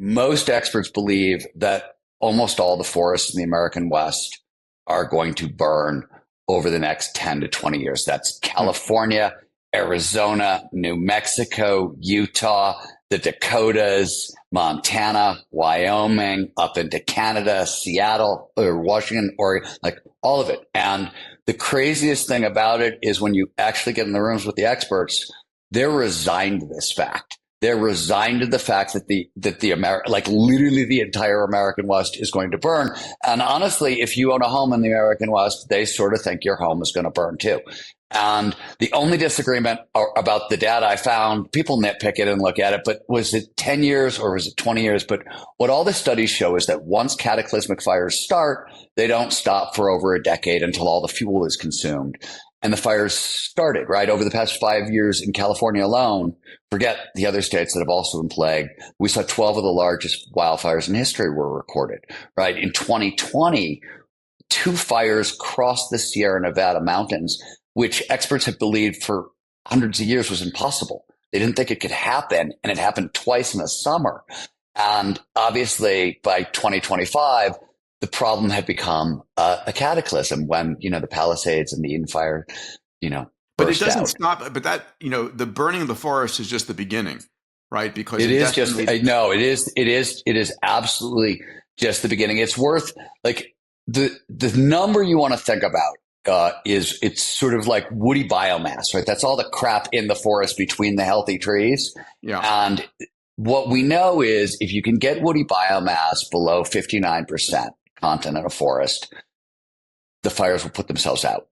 most experts believe that almost all the forests in the American West are going to burn over the next 10 to 20 years. That's California, Arizona, New Mexico, Utah, the Dakotas, Montana, Wyoming, up into Canada, Seattle, or Washington, Oregon, like all of it. And the craziest thing about it is when you actually get in the rooms with the experts, they're resigned to this fact. They're resigned to the fact that like literally the entire American West is going to burn. And honestly, if you own a home in the American West, they sort of think your home is going to burn too. And the only disagreement about the data I found, people nitpick it and look at it, but was it 10 years or was it 20 years? But what all the studies show is that once cataclysmic fires start, they don't stop for over a decade until all the fuel is consumed. And the fires started, right? Over the past 5 years in California alone, forget the other states that have also been plagued. We saw 12 of the largest wildfires in history were recorded, right? In 2020, 2 fires crossed the Sierra Nevada mountains, which experts have believed for hundreds of years was impossible. They didn't think it could happen, and it happened twice in the summer. And obviously, by 2025, the problem had become a cataclysm when, the Palisades and the Eden Fire, But it doesn't out. stop. But that, the burning of the forest is just the beginning, right? Because it is absolutely just the beginning. It's worth like the number you want to think about is it's sort of like woody biomass, right? That's all the crap in the forest between the healthy trees. Yeah. And what we know is if you can get woody biomass below 59% content in a forest, the fires will put themselves out.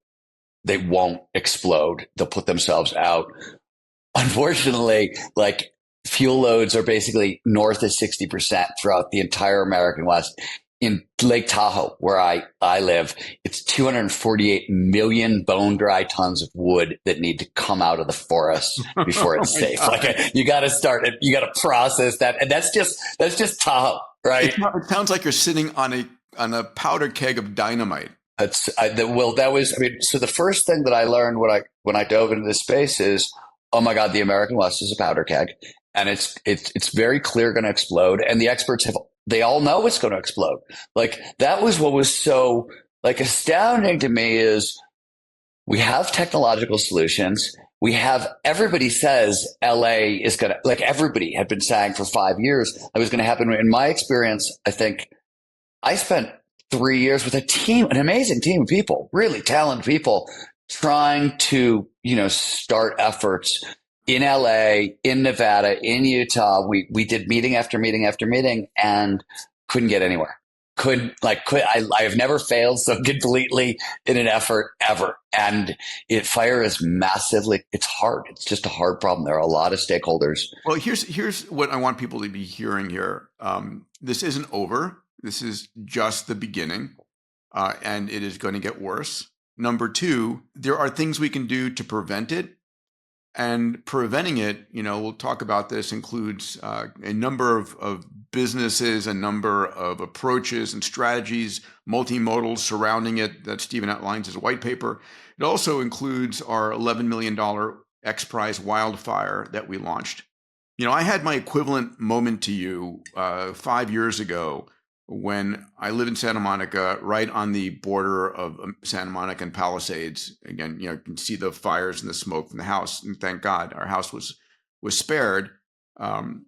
They won't explode. They'll put themselves out. Unfortunately, like fuel loads are basically north of 60% throughout the entire American West. In Lake Tahoe, where I live, it's 248 million bone dry tons of wood that need to come out of the forest before it's safe. God. Like you got to start it. You got to process that. And that's just Tahoe, right? It sounds like you're sitting on a powder keg of dynamite. So the first thing that I learned when I dove into this space is, oh my God, the American West is a powder keg, and it's very clear going to explode. And the experts they all know it's going to explode. Like that was what was so like astounding to me is we have technological solutions. We have everybody says LA is going to, like everybody had been saying for 5 years it was going to happen. In my experience, I think I spent 3 years with an amazing team of people, really talented people trying to, start efforts in LA, in Nevada, in Utah. We did meeting after meeting after meeting and couldn't get anywhere. I have never failed so completely in an effort ever. And fire is massively, it's hard. It's just a hard problem. There are a lot of stakeholders. Well, here's what I want people to be hearing here. This isn't over. This is just the beginning, and it is going to get worse. Number 2, there are things we can do to prevent it. And preventing it, we'll talk about this, includes a number of businesses, a number of approaches and strategies, multimodal surrounding it that Stephen outlines as a white paper. It also includes our $11 million Xprize Wildfire that we launched. I had my equivalent moment to you 5 years ago when I live in Santa Monica, right on the border of Santa Monica and Palisades. Again, you can see the fires and the smoke from the house, and thank God our house was spared. And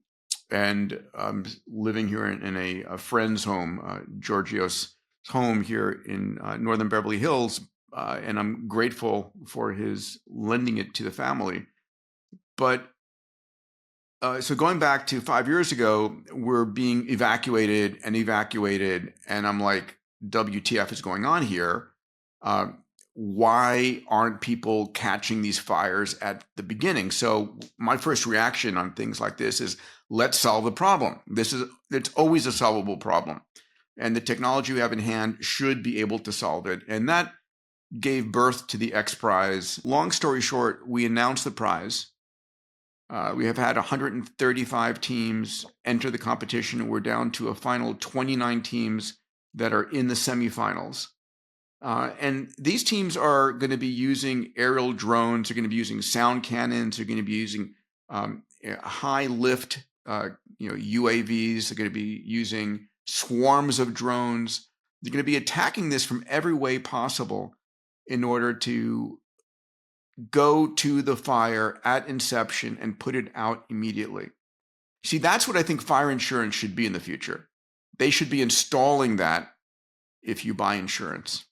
I'm living here in a friend's home, Giorgio's home here in northern Beverly Hills, and I'm grateful for his lending it to the family. But so going back to 5 years ago, we're being evacuated, and I'm like, WTF is going on here? Why aren't people catching these fires at the beginning? So my first reaction on things like this is, let's solve the problem. It's always a solvable problem. And the technology we have in hand should be able to solve it. And that gave birth to the Xprize. Long story short, we announced the prize. We have had 135 teams enter the competition. We're down to a final 29 teams that are in the semifinals. And these teams are going to be using aerial drones. They're going to be using sound cannons. They're going to be using high lift UAVs. They're going to be using swarms of drones. They're going to be attacking this from every way possible in order to go to the fire at inception and put it out immediately. See, that's what I think fire insurance should be in the future. They should be installing that if you buy insurance.